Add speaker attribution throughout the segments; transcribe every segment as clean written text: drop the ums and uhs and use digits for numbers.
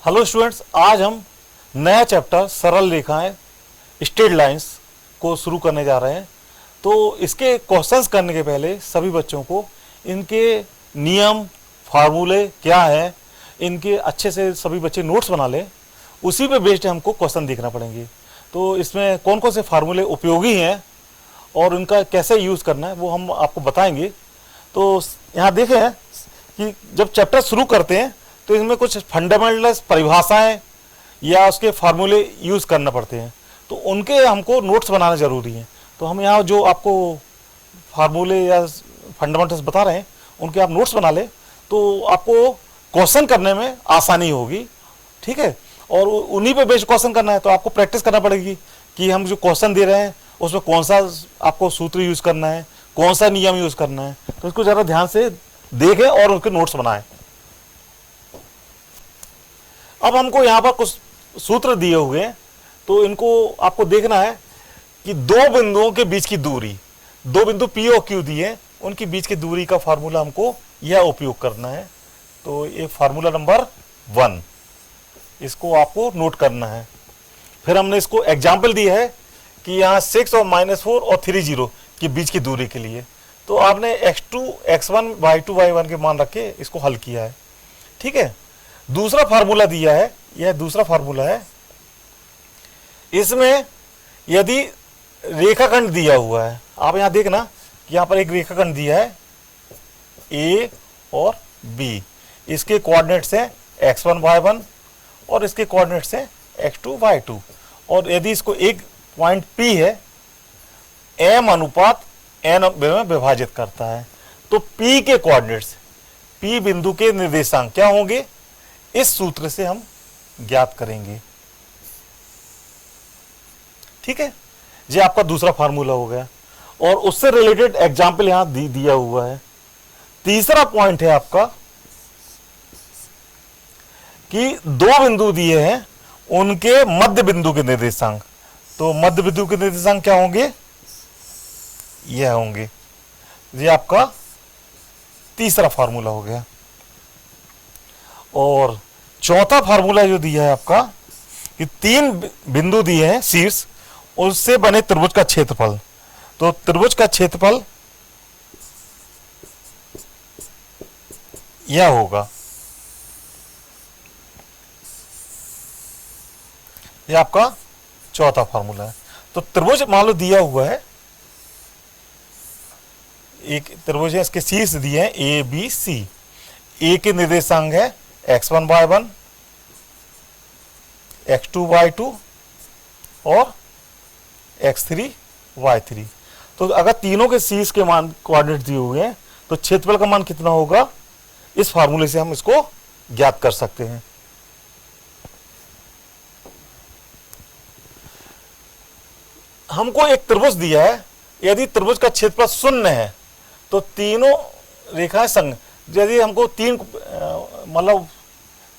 Speaker 1: Hello students, आज हम नया चैप्टर सरल रेखाएं स्ट्रेट लाइंस को शुरू करने जा रहे हैं। तो इसके क्वेश्चंस करने के पहले सभी बच्चों को इनके नियम फार्मूले क्या हैं, इनके अच्छे से सभी बच्चे नोट्स बना लें। उसी पे बेस्ड हमको क्वेश्चन देखना पड़ेंगे। तो इसमें कौन कौन से फार्मूले उपयोगी हैं और उनका कैसे यूज़ करना है वो हम आपको बताएंगे। तो यहाँ देखें कि जब चैप्टर शुरू करते हैं तो इसमें कुछ फंडामेंटल परिभाषाएं या उसके फार्मूले यूज़ करना पड़ते हैं, तो उनके हमको नोट्स बनाना ज़रूरी है। तो हम यहाँ जो आपको फार्मूले या फंडामेंटल्स बता रहे हैं उनके आप नोट्स बना लें, तो आपको क्वेश्चन करने में आसानी होगी। ठीक है, और उन्हीं पे बेस्ड क्वेश्चन करना है तो आपको प्रैक्टिस करना पड़ेगी कि हम जो क्वेश्चन दे रहे हैं उसमें कौन सा आपको सूत्र यूज़ करना है, कौन सा नियम यूज़ करना है। तो इसको ज़रा ध्यान से देखें और उसके नोट्स बनाएं। अब हमको यहाँ पर कुछ सूत्र दिए हुए हैं, तो इनको आपको देखना है कि दो बिंदुओं के बीच की दूरी, दो बिंदु P और Q दिए हैं, उनके बीच की दूरी का फार्मूला हमको यह उपयोग करना है। तो ये फार्मूला नंबर 1, इसको आपको नोट करना है। फिर हमने इसको एग्जाम्पल दिया है कि यहाँ 6 और -4 और 3 0 के बीच की दूरी के लिए तो आपने x2 x1 y2 y1 के मान रख के इसको हल किया है। ठीक है, दूसरा फार्मूला दिया है, यह दूसरा फार्मूला है। इसमें यदि रेखाखंड दिया हुआ है, आप यहां देखना कि यहां पर एक रेखाखंड दिया है A और B, इसके कोऑर्डिनेट्स हैं x1 y1 और इसके कोऑर्डिनेट्स हैं x2 y2। और यदि इसको एक पॉइंट P है, m अनुपात n में विभाजित करता है, तो P के कोऑर्डिनेट्स, P बिंदु के निर्देशांक क्या होंगे, इस सूत्र से हम ज्ञात करेंगे। ठीक है, ये आपका दूसरा फार्मूला हो गया और उससे रिलेटेड एग्जाम्पल यहां दिया हुआ है। तीसरा पॉइंट है आपका कि दो बिंदु दिए हैं, उनके मध्य बिंदु के निर्देशांक। तो मध्य बिंदु के निर्देशांक क्या होंगे, यह होंगे। ये आपका तीसरा फार्मूला हो गया। और चौथा फार्मूला जो दिया है आपका कि तीन बिंदु दिए हैं शीर्ष, उससे बने त्रिभुज का क्षेत्रफल। तो त्रिभुज का क्षेत्रफल यह होगा, यह आपका चौथा फार्मूला है। तो त्रिभुज मान लो दिया हुआ है, एक त्रिभुज है, इसके शीर्ष दिए हैं ए बी सी। ए के निर्देशांक है x1 y1, x2 y2 और x3 y3। तो अगर तीनों के शीर्ष के मान कोऑर्डिनेट दिए हुए हैं तो क्षेत्रफल का मान कितना होगा, इस फार्मूले से हम इसको ज्ञात कर सकते हैं। हमको एक त्रिभुज दिया है, यदि त्रिभुज का क्षेत्रफल 0 है तो तीनों रेखाएं संग, यदि हमको मतलब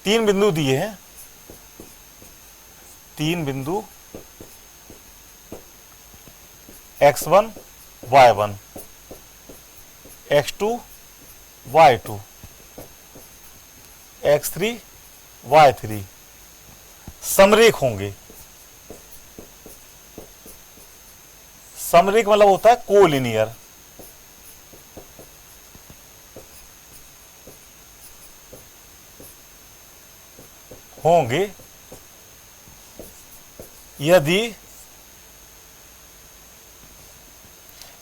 Speaker 1: तीन बिंदु दिए हैं, तीन बिंदु x1 y1, x2 y2, x3 y3 समरेख होंगे। समरेख मतलब होता है कोलिनियर। होंगे यदि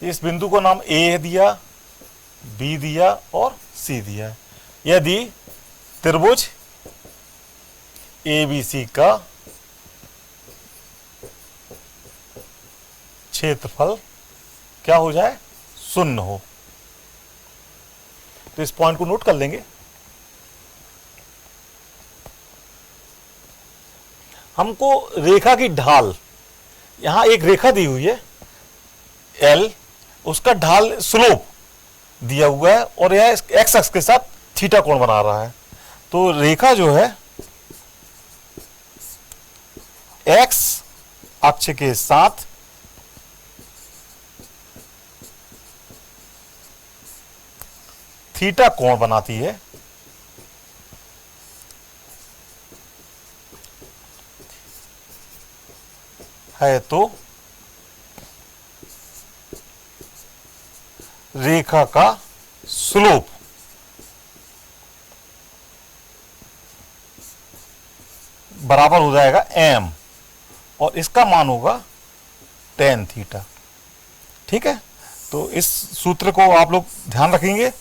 Speaker 1: इस बिंदु को नाम A दिया, B दिया और C दिया, यदि त्रिभुज ABC का क्षेत्रफल क्या हो जाए, 0 हो। तो इस पॉइंट को नोट कर लेंगे। हमको रेखा की ढाल, यहां एक रेखा दी हुई है L, उसका ढाल स्लोप दिया हुआ है और यह x अक्ष के साथ थीटा कोण बना रहा है। तो रेखा जो है x अक्ष के साथ थीटा कोण बनाती है। है तो रेखा का स्लोप बराबर हो जाएगा m और इसका मान होगा tan थीटा। ठीक है, तो इस सूत्र को आप लोग ध्यान रखेंगे,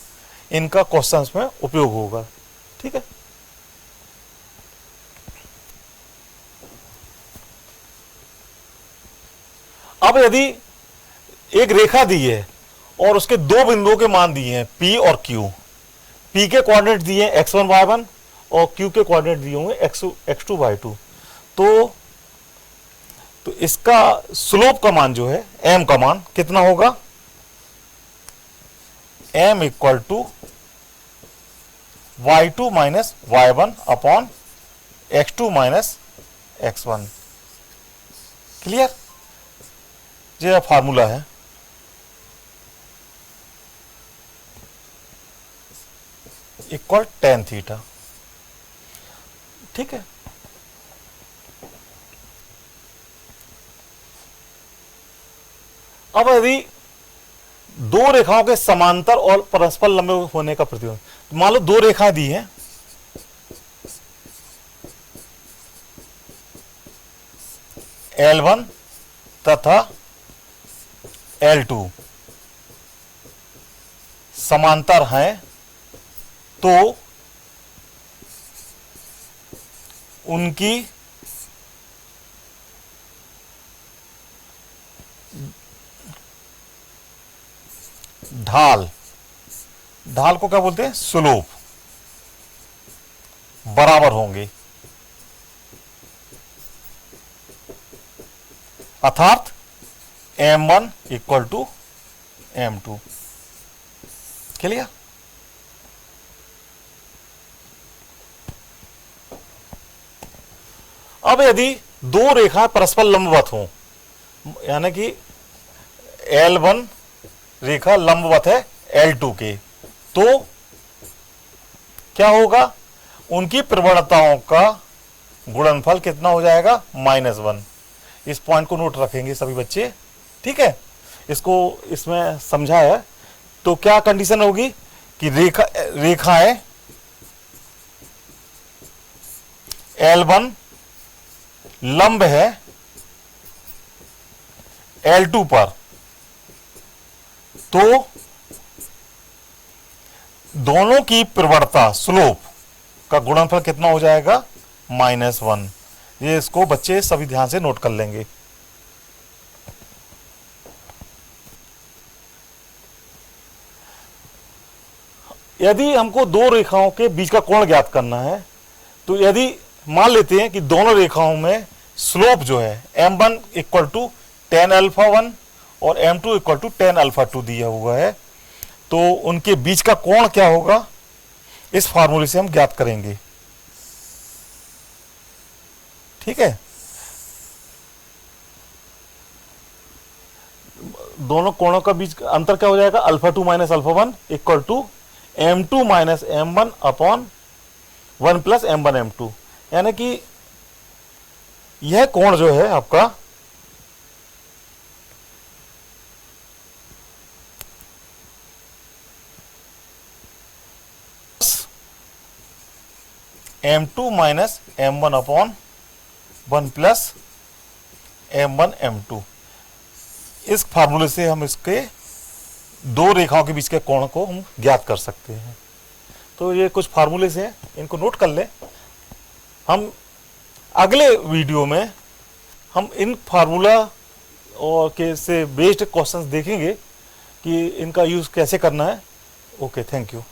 Speaker 1: इनका क्वेश्चंस में उपयोग होगा। ठीक है, अब यदि एक रेखा दी है और उसके दो बिंदुओं के मान दिए हैं P और Q, P के कोऑर्डिनेट दिए हैं x1 y1 और Q के कोऑर्डिनेट दिए होंगे x2 y2, तो इसका स्लोप का मान जो है m का मान कितना होगा, m equal to y2 minus y1 upon x2 minus x1। Clear, ये फार्मूला है। Equal tan theta. ठीक है, अब यदि दो रेखाओं के समांतर और परस्पर लंबे होने का प्रतिबंध, मान लो दो रेखाएं दी हैं, L1 तथा L2 समांतर हैं, तो उनकी ढाल को क्या बोलते हैं, स्लोप बराबर होंगे, अर्थात m1 equal to m2। Clear, अब यदि दो रेखाएं परस्पर लंबवत हों, यानी कि L1 रेखा लंबवत है L2 के, तो क्या होगा, उनकी प्रवणताओं का गुणनफल कितना हो जाएगा, -1। इस पॉइंट को नोट रखेंगे सभी बच्चे। ठीक है, इसको इसमें समझा है। तो क्या कंडीशन होगी कि रेखाएं L1 लंब है L2 पर, तो दोनों की प्रवणता स्लोप का गुणनफल कितना हो जाएगा, -1। ये इसको बच्चे सभी ध्यान से नोट कर लेंगे। यदि हमको दो रेखाओं के बीच का कोण ज्ञात करना है, तो यदि मान लेते हैं कि दोनों रेखाओं में स्लोप जो है m1 इक्वल टू tan α1 और m2 इक्वल टू tan α2 दिया हुआ है, तो उनके बीच का कोण क्या होगा, इस फार्मूले से हम ज्ञात करेंगे। ठीक है, दोनों कोणों का बीच का अंतर क्या हो जाएगा, α2 minus α1 equal to m2 minus m1 upon 1 plus m1 m2, यानी कि यह कोण जो है आपका m2 minus m1 upon 1 plus m1 m2। इस फार्मूले से हम इसके दो रेखाओं के बीच के कोण को हम ज्ञात कर सकते हैं। तो ये कुछ फार्मूले से हैं, इनको नोट कर लें। हम अगले वीडियो में हम इन फार्मूला और के से बेस्ड क्वेश्चंस देखेंगे कि इनका यूज़ कैसे करना है। Okay, thank you.